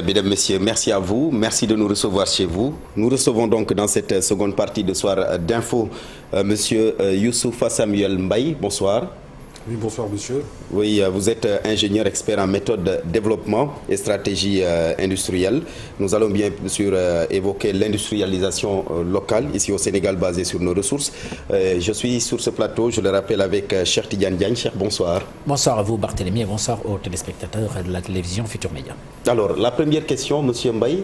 Mesdames, Messieurs, merci à vous. Merci de nous recevoir chez vous. Nous recevons donc dans cette seconde partie de Soir d'Info Monsieur Youssoufa Samuel Mbaye. Bonsoir. Oui, bonsoir monsieur. Oui, vous êtes ingénieur expert en méthode développement et stratégie industrielle. Nous allons bien sûr évoquer l'industrialisation locale ici au Sénégal basée sur nos ressources. Je suis sur ce plateau, je le rappelle, avec Cheikh Tidiane Diagne. Cheikh, bonsoir. Bonsoir à vous Barthélémy et bonsoir aux téléspectateurs de la télévision Futur Média. Alors, la première question, monsieur Mbaye,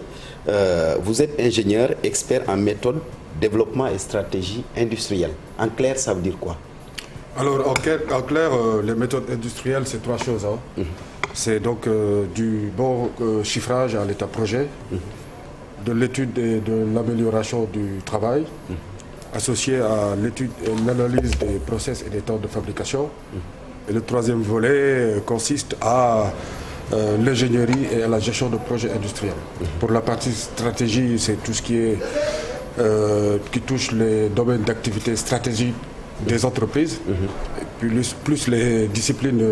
vous êtes ingénieur expert en méthode développement et stratégie industrielle. En clair, ça veut dire quoi? Alors, en clair, les méthodes industrielles, c'est trois choses. Hein. C'est donc du bon chiffrage à l'état projet, de l'étude et de l'amélioration du travail, associé à l'étude et l'analyse des process et des temps de fabrication. Et le troisième volet consiste à l'ingénierie et à la gestion de projets industriels. Pour la partie stratégie, c'est tout ce qui touche les domaines d'activité stratégique des entreprises, et plus les disciplines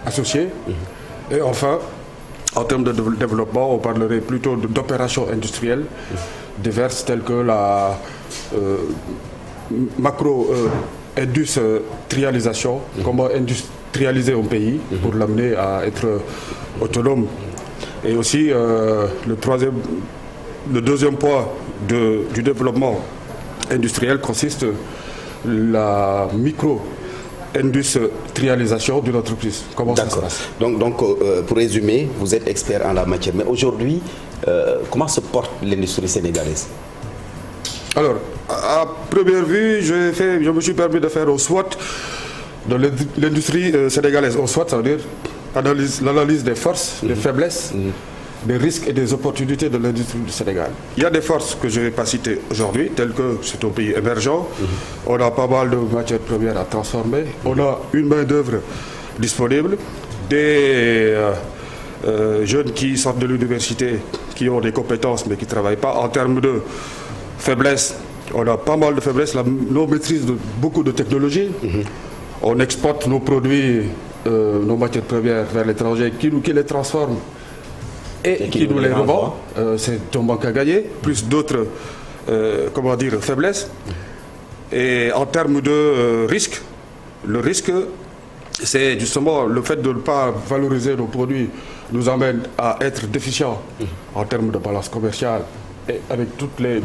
associées. Et enfin, en termes de développement, on parlerait plutôt d'opérations industrielles diverses telles que la macro-industrialisation, comment industrialiser un pays pour l'amener à être autonome. Et aussi, le deuxième point du développement industriel consiste la micro-industrialisation d'une entreprise. Comment ça se passe? Donc, pour résumer, vous êtes expert en la matière. Mais aujourd'hui, comment se porte l'industrie sénégalaise? Alors, à première vue, je me suis permis de faire un SWOT de l'industrie sénégalaise. Un SWOT, ça veut dire l'analyse des forces, des faiblesses, des risques et des opportunités de l'industrie du Sénégal. Il y a des forces que je ne vais pas citer aujourd'hui, telles que c'est un pays émergent, on a pas mal de matières premières à transformer, on a une main-d'œuvre disponible, des jeunes qui sortent de l'université, qui ont des compétences mais qui ne travaillent pas. En termes de faiblesse, on a pas mal de faiblesses, nos maîtrises de beaucoup de technologies, on exporte nos produits, nos matières premières vers l'étranger, qui les transforme et qui nous les revend. C'est un manque à gagner, plus d'autres faiblesses. Et en termes de risque, le risque, c'est justement le fait de ne pas valoriser nos produits nous amène à être déficients en termes de balance commerciale et avec toutes les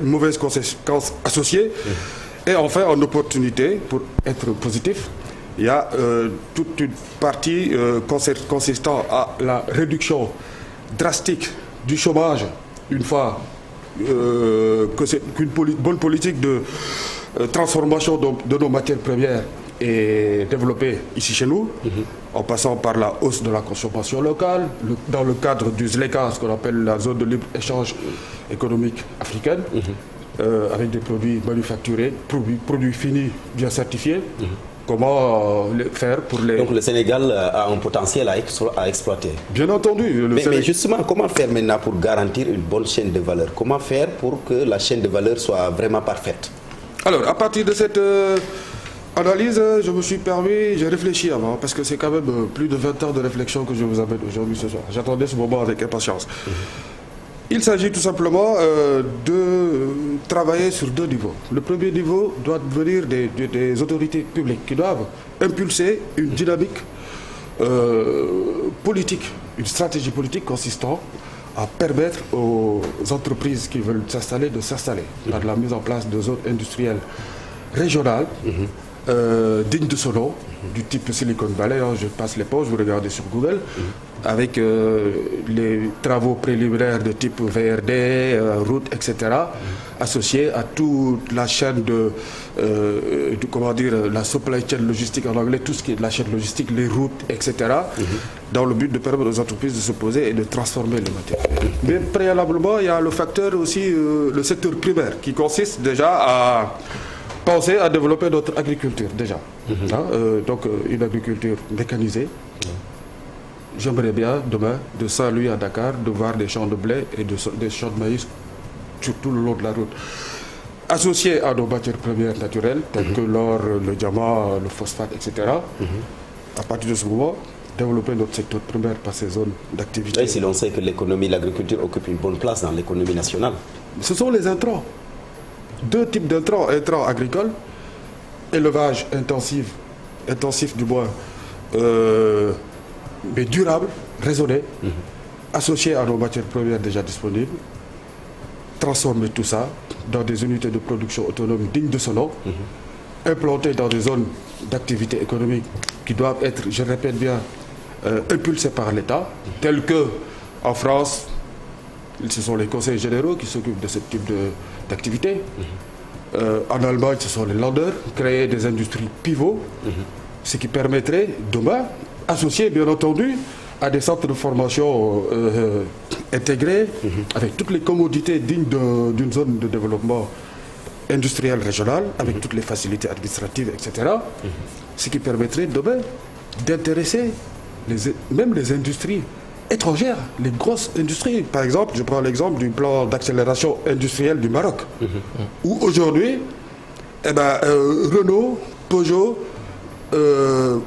mauvaises conséquences associées. Et enfin, en opportunité, pour être positif, il y a toute une partie consistant à la réduction drastique du chômage, une fois qu'une bonne politique de transformation de nos matières premières est développée ici chez nous, en passant par la hausse de la consommation locale, dans le cadre du ZLECA, ce qu'on appelle la zone de libre-échange économique africaine, avec des produits manufacturés, produits finis bien certifiés. Comment faire pour les... Donc le Sénégal a un potentiel à exploiter. Bien entendu. Mais justement, comment faire maintenant pour garantir une bonne chaîne de valeur? Comment faire pour que la chaîne de valeur soit vraiment parfaite? Alors, à partir de cette analyse, je me suis permis, j'ai réfléchi avant, parce que c'est quand même plus de 20 ans de réflexion que je vous amène aujourd'hui ce soir. J'attendais ce moment avec impatience. Il s'agit tout simplement de travailler sur deux niveaux. Le premier niveau doit venir des autorités publiques qui doivent impulser une dynamique politique, une stratégie politique consistant à permettre aux entreprises qui veulent s'installer de s'installer par la mise en place de zones industrielles régionales dignes de ce nom, du type Silicon Valley. Je passe l'éponge, vous regardez sur Google, avec les travaux préliminaires de type VRD, route, etc., associés à toute la chaîne la supply chain logistique en anglais, tout ce qui est de la chaîne logistique, les routes, etc., dans le but de permettre aux entreprises de se poser et de transformer les matières. Mais préalablement, il y a le facteur aussi, le secteur primaire, qui consiste déjà à penser à développer notre agriculture déjà. Donc une agriculture mécanisée. J'aimerais bien demain, de Saint-Louis à Dakar, de voir des champs de blé et des champs de maïs sur tout le long de la route. Associés à nos matières premières naturelles, telles que l'or, le diamant, le phosphate, etc. À partir de ce moment, développer notre secteur primaire par ces zones d'activité. Et si l'on sait que l'économie, l'agriculture occupe une bonne place dans l'économie nationale. Ce sont les intrants. Deux types d'intrants. Intrants agricoles, élevage intensif du bois, mais durable, raisonné, associé à nos matières premières déjà disponibles, transformer tout ça dans des unités de production autonomes dignes de ce nom, implantées dans des zones d'activité économique qui doivent être, je répète bien, impulsées par l'État, telles que en France, ce sont les conseils généraux qui s'occupent de ce type d'activité. En Allemagne, ce sont les Länder, créer des industries pivots, ce qui permettrait demain, associés bien entendu à des centres de formation intégrés, avec toutes les commodités dignes d'une zone de développement industriel régional, avec toutes les facilités administratives, etc. Ce qui permettrait demain d'intéresser même les industries étrangères, les grosses industries. Par exemple, je prends l'exemple du plan d'accélération industrielle du Maroc, où aujourd'hui, Renault, Peugeot,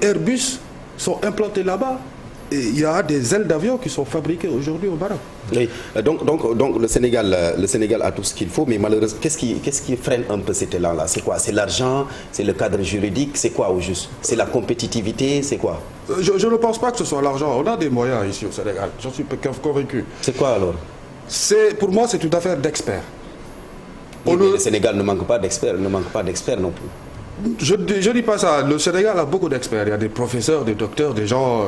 Airbus sont implantés là-bas. Et il y a des ailes d'avion qui sont fabriquées aujourd'hui au Maroc. Oui. Donc le Sénégal a tout ce qu'il faut, mais malheureusement, qu'est-ce qui freine un peu cet élan-là? C'est quoi? C'est l'argent? C'est le cadre juridique? C'est quoi au juste? C'est la compétitivité? C'est quoi? Je ne pense pas que ce soit l'argent. On a des moyens ici au Sénégal. J'en suis convaincu. C'est quoi alors? Pour moi, c'est une affaire d'experts. Oui, mais le Sénégal ne manque pas d'experts non plus. Je ne dis pas ça. Le Sénégal a beaucoup d'experts. Il y a des professeurs, des docteurs, des gens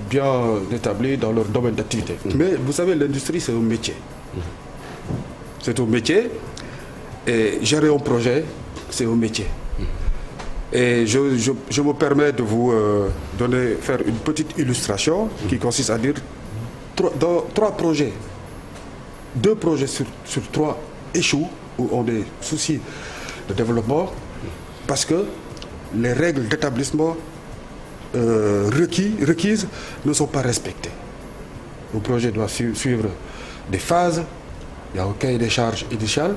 bien établis dans leur domaine d'activité. Mais vous savez, l'industrie, c'est un métier. C'est un métier. Et gérer un projet, c'est un métier. Et je me permets de vous faire une petite illustration qui consiste à dire dans 3 projets, 2 projets sur 3 échouent ou ont des soucis de développement parce que les règles d'établissement requises ne sont pas respectées. Le projet doit suivre des phases. Il y a un cahier des charges initial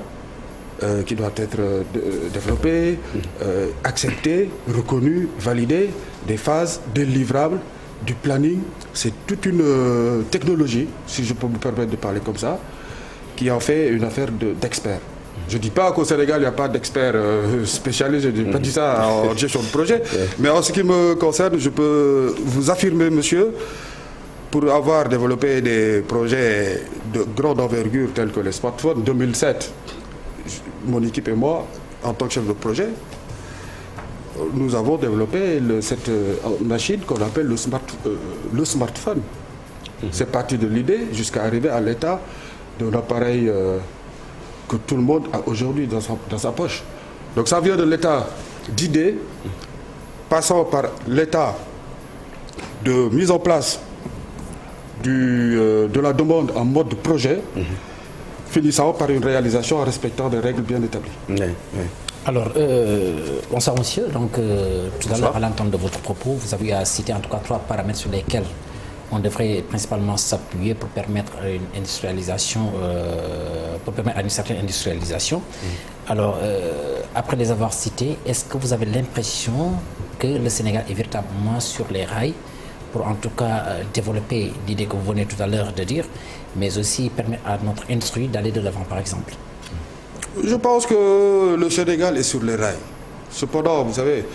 qui doit être développé, accepté, reconnu, validé, des phases, des livrables, du planning. C'est toute une technologie, si je peux me permettre de parler comme ça, qui en fait une affaire d'experts. Je ne dis pas qu'au Sénégal, il n'y a pas d'experts spécialisés, je n'ai pas dit ça en gestion de projet, mais en ce qui me concerne, je peux vous affirmer, monsieur, pour avoir développé des projets de grande envergure tels que les smartphones, 2007, mon équipe et moi, en tant que chef de projet, nous avons développé cette machine qu'on appelle le smartphone. C'est parti de l'idée jusqu'à arriver à l'état d'un appareil que tout le monde a aujourd'hui dans sa poche. Donc ça vient de l'état d'idée, passant par l'état de mise en place de la demande en mode projet, finissant par une réalisation en respectant des règles bien établies. Oui, oui. Alors, bonsoir monsieur. Donc, tout à l'heure, à l'entente de votre propos, vous avez cité en tout cas 3 paramètres sur lesquels on devrait principalement s'appuyer pour permettre une industrialisation, pour permettre une certaine industrialisation. Alors, après les avoir cités, est-ce que vous avez l'impression que le Sénégal est véritablement sur les rails pour en tout cas développer l'idée que vous venez tout à l'heure de dire, mais aussi permettre à notre industrie d'aller de l'avant, par exemple? Je pense que le Sénégal est sur les rails. Cependant, vous savez,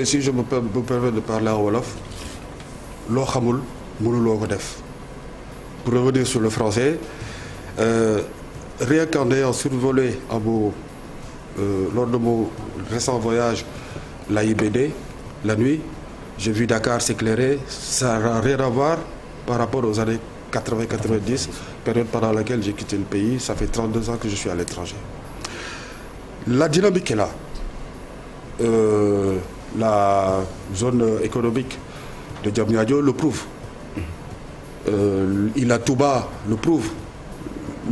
si je me permets de parler en Wolof, lo xamul mënuloo ko def. Pour revenir sur le français, rien qu'en ayant survolé lors de mon récent voyage l'AIBD, la nuit, j'ai vu Dakar s'éclairer. Ça n'a rien à voir par rapport aux années 80-90, période pendant laquelle j'ai quitté le pays. Ça fait 32 ans que je suis à l'étranger. La dynamique est là. La zone économique de Diamniadio le prouve. Ila Touba le prouve.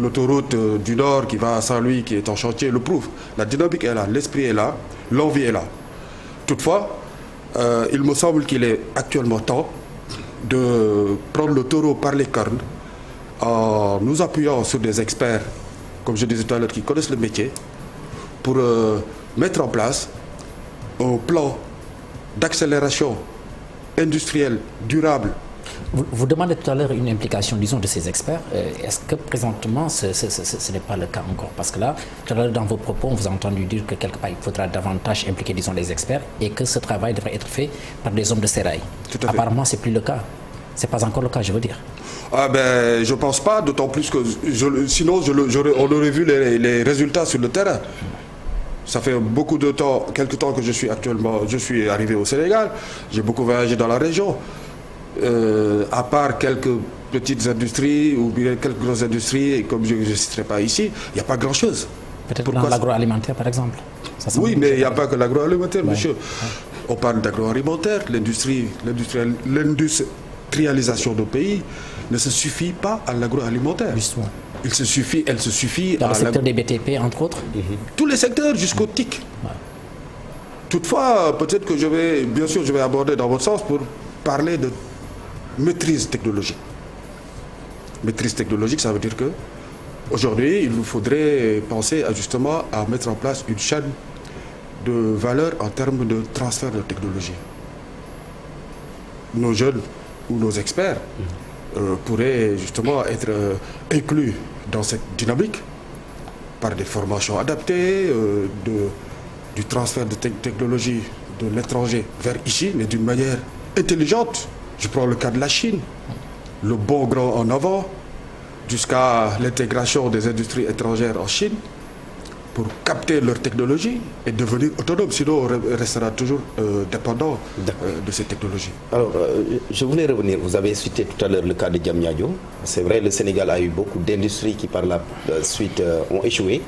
L'autoroute du Nord qui va à Saint-Louis, qui est en chantier, le prouve. La dynamique est là, l'esprit est là, l'envie est là. Toutefois, il me semble qu'il est actuellement temps de prendre le taureau par les cornes en nous appuyant sur des experts, comme je disais tout à l'heure, qui connaissent le métier, pour mettre en place un plan d'accélération industrielle durable. Vous demandez tout à l'heure une implication, disons, de ces experts. Est-ce que présentement, ce n'est pas le cas encore? Parce que là, tout à l'heure, dans vos propos, on vous a entendu dire que quelque part, il faudra davantage impliquer, disons, les experts et que ce travail devrait être fait par des hommes de sérail. Apparemment, ce n'est plus le cas. Ce n'est pas encore le cas, je veux dire. Ah ben, je ne pense pas, d'autant plus que sinon, on aurait vu les résultats sur le terrain. Ça fait beaucoup de temps, quelques temps que je suis arrivé au Sénégal. J'ai beaucoup voyagé dans la région. À part quelques petites industries ou bien quelques grosses industries, et comme je ne citerai pas ici, il n'y a pas grand-chose. Peut-être dans l'agroalimentaire, par exemple. Oui, mais il n'y a pas que l'agroalimentaire, monsieur. On parle d'agroalimentaire, l'industrialisation de nos pays ne se suffit pas à l'agroalimentaire. Justement. Elle se suffit dans le secteur des BTP, entre autres. Tous les secteurs jusqu'au TIC. Ouais. Toutefois, peut-être que je vais aborder dans votre sens pour parler de maîtrise technologique. Maîtrise technologique, ça veut dire que aujourd'hui, il nous faudrait penser justement à mettre en place une chaîne de valeur en termes de transfert de technologie. Nos jeunes ou nos experts pourraient justement être inclus dans cette dynamique par des formations adaptées, du transfert de technologie de l'étranger vers ici, mais d'une manière intelligente. Je prends le cas de la Chine, le bon grand en avant, jusqu'à l'intégration des industries étrangères en Chine pour capter leur technologie et devenir autonome. Sinon, on restera toujours dépendant de ces technologies. Alors, je voulais revenir. Vous avez cité tout à l'heure le cas de Diamniadio. C'est vrai, le Sénégal a eu beaucoup d'industries qui, par la suite, ont échoué.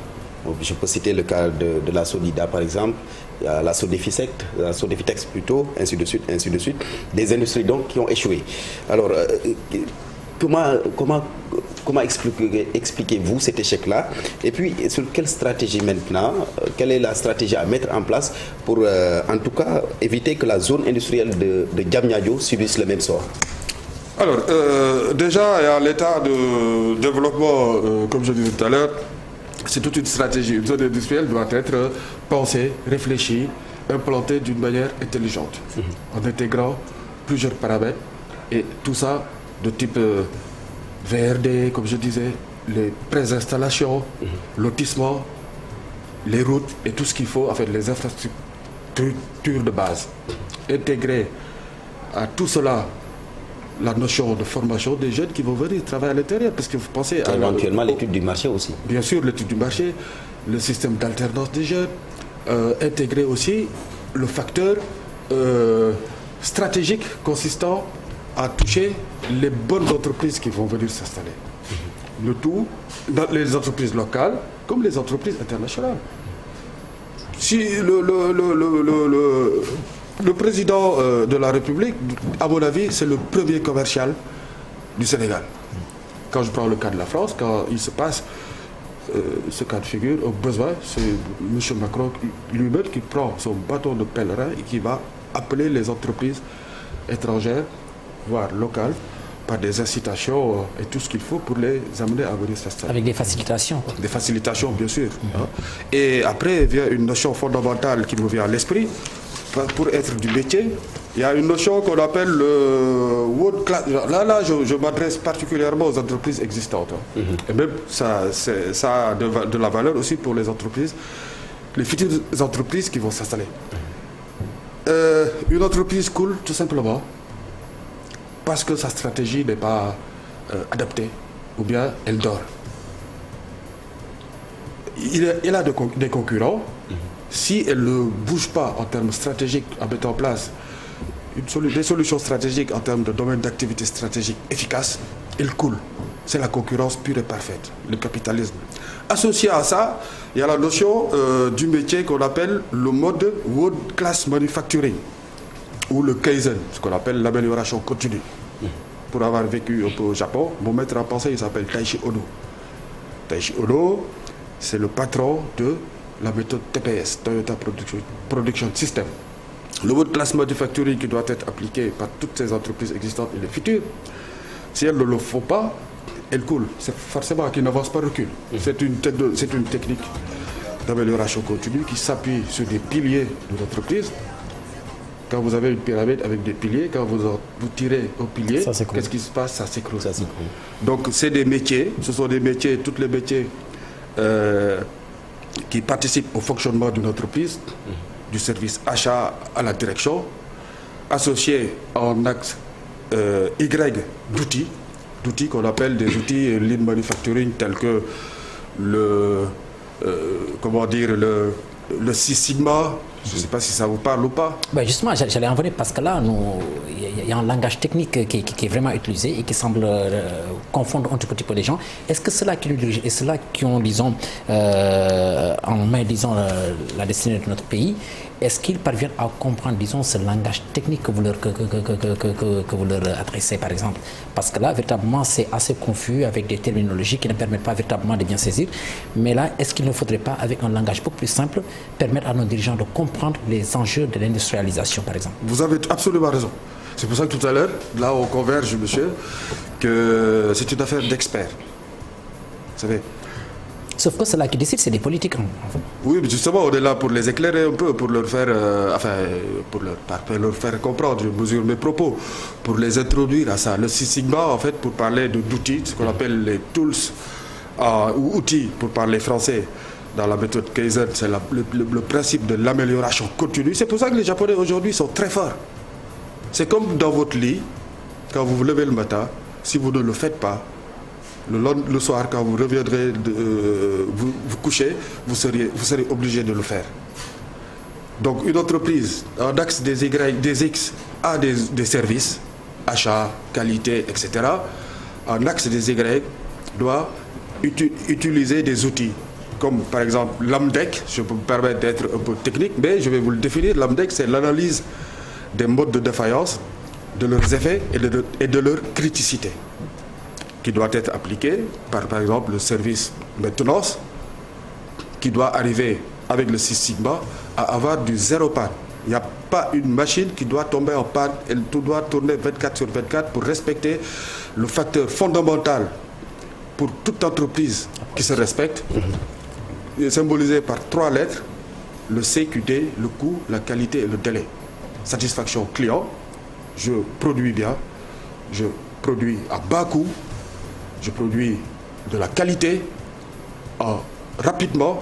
Je peux citer le cas de la Solida, par exemple, la Sodefitex plutôt, ainsi de suite. Des industries donc qui ont échoué. Alors, comment expliquez-vous cet échec-là? Et puis, sur quelle stratégie maintenant? Quelle est la stratégie à mettre en place pour, en tout cas, éviter que la zone industrielle de Diamniadio subisse le même sort? Alors, déjà, à l'état de développement, comme je disais tout à l'heure, c'est toute une stratégie. Une zone industrielle doit être pensée, réfléchie, implantée d'une manière intelligente, en intégrant plusieurs paramètres. Et tout ça de type VRD, comme je disais, les préinstallations, lotissement, les routes et tout ce qu'il faut, en fait, les infrastructures de base. Intégrer à tout cela la notion de formation des jeunes qui vont venir travailler à l'intérieur, parce que vous pensez à éventuellement l'étude du marché aussi. Bien sûr, l'étude du marché, le système d'alternance des jeunes, intégrer aussi le facteur stratégique consistant à toucher les bonnes entreprises qui vont venir s'installer. Le tout dans les entreprises locales comme les entreprises internationales. Si le président de la République, à mon avis, c'est le premier commercial du Sénégal. Quand je prends le cas de la France, quand il se passe ce cas de figure, au besoin, c'est M. Macron lui-même qui prend son bâton de pèlerin et qui va appeler les entreprises étrangères, voire locales, par des incitations et tout ce qu'il faut pour les amener à venir s'installer. Avec des facilitations. Des facilitations, bien sûr. Et après, vient une notion fondamentale qui me vient à l'esprit. Pour être du métier, il y a une notion qu'on appelle le world class. Là, je m'adresse particulièrement aux entreprises existantes. Et même ça a de la valeur aussi pour les entreprises, les futures entreprises qui vont s'installer. Une entreprise coule tout simplement parce que sa stratégie n'est pas adaptée, ou bien elle dort. Il a des concurrents. Si elle ne bouge pas en termes stratégiques, en mettant en place des solutions stratégiques en termes de domaine d'activité stratégique efficace, elle coule. C'est la concurrence pure et parfaite, le capitalisme. Associé à ça, il y a la notion du métier qu'on appelle le mode World Class Manufacturing, ou le Kaizen, ce qu'on appelle l'amélioration continue. Pour avoir vécu un peu au Japon, mon maître à penser, il s'appelle Taishi Ono. Taishi Ono, c'est le patron de la méthode TPS, Toyota Production System. Le World Class Manufacturing qui doit être appliqué par toutes ces entreprises existantes et les futures, si elles ne le font pas, elles coulent. C'est forcément qu'ils n'avancent pas, recul. C'est une technique d'amélioration continue qui s'appuie sur des piliers de l'entreprise Quand vous avez une pyramide avec des piliers, quand vous tirez au pilier, qu'est-ce qui se passe? Ça s'écroule. Donc c'est des métiers, ce sont des métiers, tous les métiers qui participent au fonctionnement d'une entreprise, du service achat à la direction, associés en axe Y d'outils qu'on appelle des outils lean manufacturing tels que le Six Sigma. Je ne sais pas si ça vous parle ou pas. Ben justement, j'allais en venir parce que là, il y a un langage technique qui est vraiment utilisé et qui semble confondre un tout petit peu les gens. Est-ce que ceux-là qui nous dirigent et ceux-là qui ont, disons, en main, disons, la destinée de notre pays, est-ce qu'ils parviennent à comprendre, disons, ce langage technique que vous leur adressez, par exemple? Parce que là, véritablement, c'est assez confus avec des terminologies qui ne permettent pas véritablement de bien saisir. Mais là, est-ce qu'il ne faudrait pas, avec un langage beaucoup plus simple, permettre à nos dirigeants de comprendre les enjeux de l'industrialisation, par exemple? Vous avez absolument raison. C'est pour ça que tout à l'heure, là, on converge, monsieur, que c'est une affaire d'experts. Vous savez. Sauf que ceux-là qui décident, c'est des politiques. Oui, mais justement, on est là pour les éclairer un peu, pour leur faire, pour leur faire comprendre, je mesure mes propos, pour les introduire à ça. Le Six Sigma, en fait, pour parler d'outils, ce qu'on appelle les tools, ou outils, pour parler français, dans la méthode Kaizen, c'est le principe de l'amélioration continue. C'est pour ça que les Japonais aujourd'hui sont très forts. C'est comme dans votre lit, quand vous vous levez le matin, si vous ne le faites pas, le soir, quand vous reviendrez vous coucher, vous serez obligé de le faire. Donc une entreprise, en axe des Y, des X, a des services, achat, qualité, etc. En axe des Y, doit utiliser des outils, comme par exemple l'AMDEC. Je peux me permettre d'être un peu technique, mais je vais vous le définir. L'AMDEC, c'est l'analyse des modes de défaillance, de leurs effets et de leur criticité, qui doit être appliqué par exemple le service maintenance, qui doit arriver avec le Six Sigma à avoir du zéro panne. Il n'y a pas une machine qui doit tomber en panne, elle doit tourner 24/24 pour respecter le facteur fondamental pour toute entreprise qui se respecte, symbolisé par 3 lettres, le CQD, le coût, la qualité et le délai. Satisfaction client, je produis bien, je produis à bas coût, je produis de la qualité rapidement,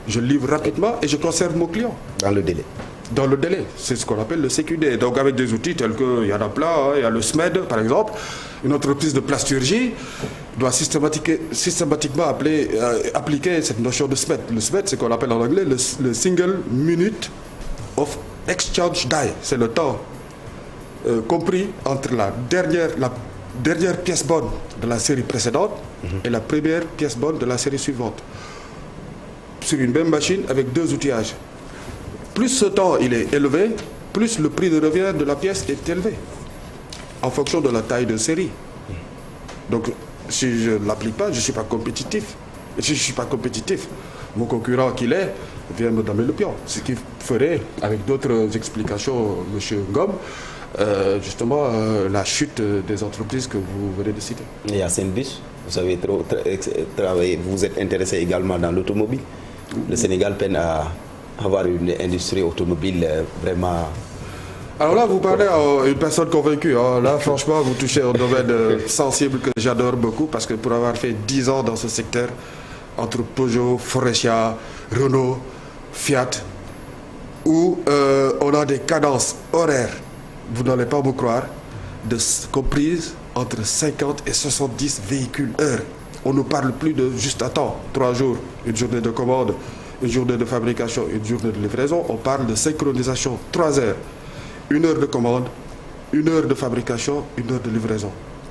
je livre rapidement et je conserve mon client. Dans le délai. Dans le délai, c'est ce qu'on appelle le CQD. Donc avec des outils tels que, il y en a plein, hein, il y a le SMED par exemple, une entreprise de plasturgie doit systématiquement appliquer cette notion de SMED. Le SMED, c'est ce qu'on appelle en anglais le Single Minute of Exchange Die. C'est le temps compris entre la dernière pièce bonne de la série précédente et la première pièce bonne de la série suivante. Sur une même machine avec 2 outillages. Plus ce temps il est élevé, plus le prix de revient de la pièce est élevé, en fonction de la taille de série. Donc, si je ne l'applique pas, je ne suis pas compétitif. Et si je ne suis pas compétitif, mon concurrent qu'il est vient me damer le pion. Ce qui ferait, avec d'autres explications, M. Ngom, justement la chute des entreprises que vous venez de citer. Et à Saint-Bus, vous avez travaillé, vous êtes intéressé également dans l'automobile. Le Sénégal peine à avoir une industrie automobile vraiment... Alors là, vous parlez à une personne convaincue. Hein. Là, franchement, vous touchez un domaine sensible que j'adore beaucoup, parce que pour avoir fait 10 ans dans ce secteur, entre Peugeot, Faurecia, Renault, Fiat, où on a des cadences horaires, vous n'allez pas me croire, comprises entre 50 et 70 véhicules heure. On ne parle plus de juste à temps, 3 jours, une journée de commande, une journée de fabrication, une journée de livraison. On parle de synchronisation, 3 heures. 1 heure de commande, 1 heure de fabrication, 1 heure de livraison.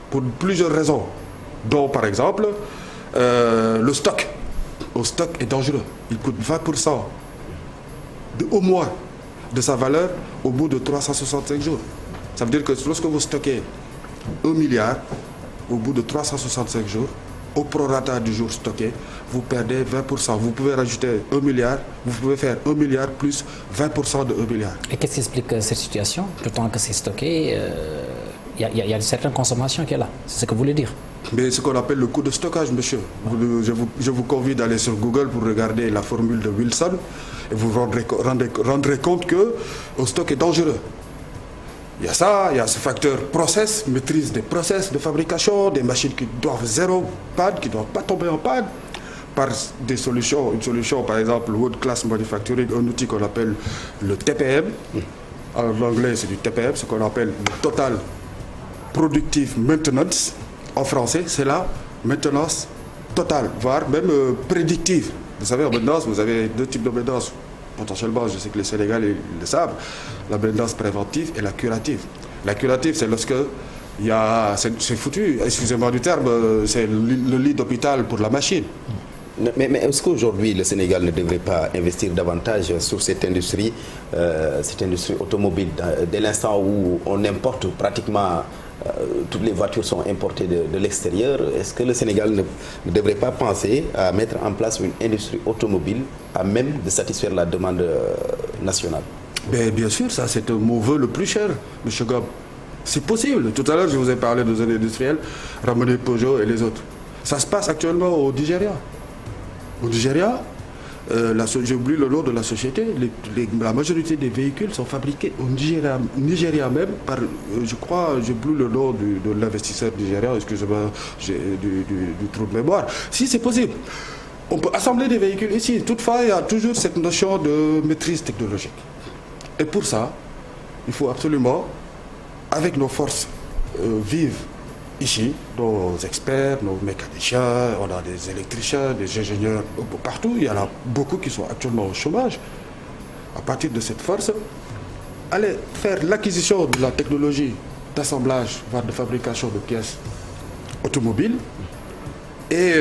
Pour plusieurs raisons, dont par exemple, le stock. Le stock est dangereux. Il coûte 20% au moins de sa valeur au bout de 365 jours. Ça veut dire que lorsque vous stockez 1 milliard, au bout de 365 jours, au prorata du jour stocké, vous perdez 20%. Vous pouvez rajouter 1 milliard, vous pouvez faire 1 milliard plus 20% de 1 milliard. Et qu'est-ce qui explique cette situation? D'autant que c'est stocké, il y a une certaine consommation qui est là. C'est ce que vous voulez dire? Mais ce qu'on appelle le coût de stockage, monsieur. Je vous convie d'aller sur Google pour regarder la formule de Wilson et vous rendrez compte que le stock est dangereux. Il y a ça, il y a ce facteur process, maîtrise des process de fabrication, des machines qui doivent zéro panne, qui ne doivent pas tomber en panne, par des solutions, une solution par exemple World Class Manufacturing, un outil qu'on appelle le TPM. En anglais c'est du TPM, ce qu'on appelle le Total Productive Maintenance. En français c'est la maintenance totale, voire même prédictive. Vous savez, en maintenance, vous avez deux types de maintenance. Potentiellement, je sais que les Sénégalais le savent, la maintenance préventive et la curative. La curative, c'est lorsque il y a, c'est foutu, excusez-moi du terme, c'est le lit d'hôpital pour la machine. Mais est-ce qu'aujourd'hui le Sénégal ne devrait pas investir davantage sur cette industrie automobile, dès l'instant où on importe pratiquement toutes les voitures sont importées de l'extérieur? Est-ce que le Sénégal ne devrait pas penser à mettre en place une industrie automobile à même de satisfaire la demande nationale? Bien sûr, ça c'est mon vœu le plus cher, M. Gob. C'est possible. Tout à l'heure, je vous ai parlé de zones industrielles, ramener Peugeot et les autres. Ça se passe actuellement au Nigeria. Au Nigeria, j'ai oublié le nom de la société, la majorité des véhicules sont fabriqués au Nigeria même par, je crois, j'ai oublié le nom de l'investisseur nigérien, excusez-moi, du trou de mémoire. Si c'est possible, on peut assembler des véhicules ici. Toutefois, il y a toujours cette notion de maîtrise technologique. Et pour ça, il faut absolument, avec nos forces vives, ici, nos experts, nos mécaniciens, on a des électriciens, des ingénieurs partout. Il y en a beaucoup qui sont actuellement au chômage. À partir de cette force, aller faire l'acquisition de la technologie d'assemblage, voire de fabrication de pièces automobiles et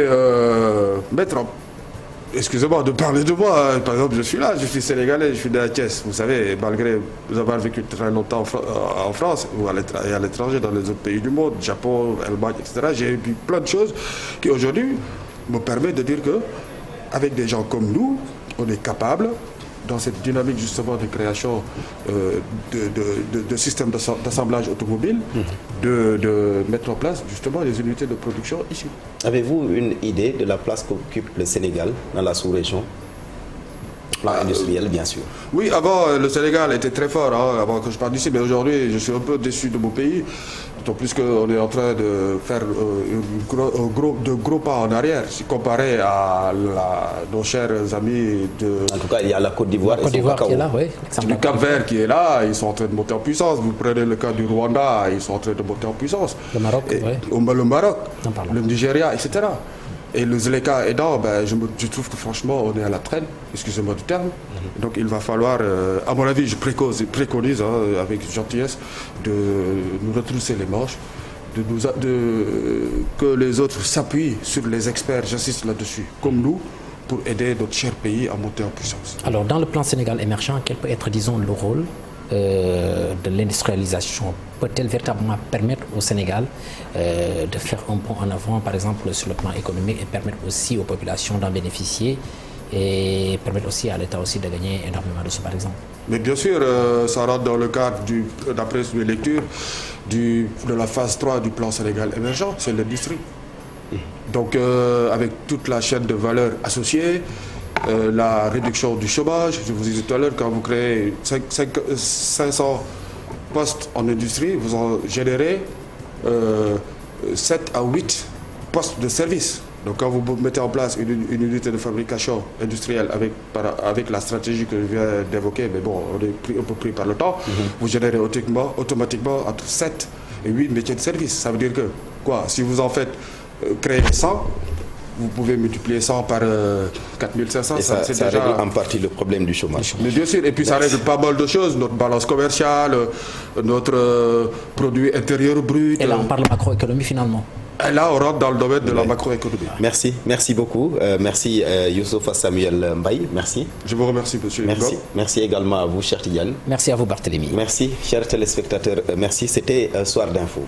mettre en... Excusez-moi de parler de moi, par exemple je suis là, je suis sénégalais, je suis de la Thiès, vous savez, malgré avoir vécu très longtemps en France ou à l'étranger, dans les autres pays du monde, Japon, Allemagne, etc., j'ai vu plein de choses qui aujourd'hui me permettent de dire que avec des gens comme nous, on est capable, dans cette dynamique justement de création de systèmes d'assemblage automobile, de mettre en place justement les unités de production ici. Avez-vous une idée de la place qu'occupe le Sénégal dans la sous-région? Plan industriel, bien sûr. Oui, avant, le Sénégal était très fort, hein, avant que je parte d'ici, mais aujourd'hui, je suis un peu déçu de mon pays, d'autant plus qu'on est en train de faire de gros pas en arrière, si comparé à nos chers amis de... En tout cas, il y a la Côte d'Ivoire qui est là, oui. Du Cap-Vert qui est là, ils sont en train de monter en puissance. Vous prenez le cas du Rwanda, ils sont en train de monter en puissance. Le Maroc, oui. Le Maroc, le Nigeria, etc. Et le Zleka aidant, je trouve que franchement, on est à la traîne, excusez-moi du terme. Donc il va falloir, à mon avis, je préconise avec gentillesse, de nous retrousser les manches, que les autres s'appuient sur les experts, j'insiste là-dessus, comme nous, pour aider notre cher pays à monter en puissance. Alors, dans le plan Sénégal émergent, quel peut être, disons, le rôle de l'industrialisation? Peut-elle véritablement permettre au Sénégal de faire un bond en avant, par exemple, sur le plan économique, et permettre aussi aux populations d'en bénéficier et permettre aussi à l'État aussi de gagner énormément de sous, par exemple? Mais bien sûr, ça rentre dans le cadre, d'après mes lectures, de la phase 3 du plan Sénégal émergent, c'est l'industrie. Donc, avec toute la chaîne de valeur associée, la réduction du chômage, je vous disais tout à l'heure, quand vous créez 500 postes en industrie, vous en générez 7 à 8 postes de service. Donc quand vous mettez en place une unité de fabrication industrielle avec la stratégie que je viens d'évoquer, mais bon, on est un peu pris par le temps, vous générez automatiquement entre 7 et 8 métiers de service. Ça veut dire que, quoi, si vous en faites créer 100, vous pouvez multiplier 100 par 4500. Et ça déjà... règle en partie le problème du chômage. Mais bien sûr, et puis ça règle pas mal de choses, notre balance commerciale, notre produit intérieur brut. Et là, on parle de macroéconomie finalement. Et là, on rentre dans le domaine de la macroéconomie. Merci beaucoup. Merci Youssoupha Samuel Mbaye, merci. Je vous remercie, monsieur. Merci également à vous, cher Tidiane. Merci à vous, Barthélémy. Merci, chers téléspectateurs. Merci, c'était Soir d'Info.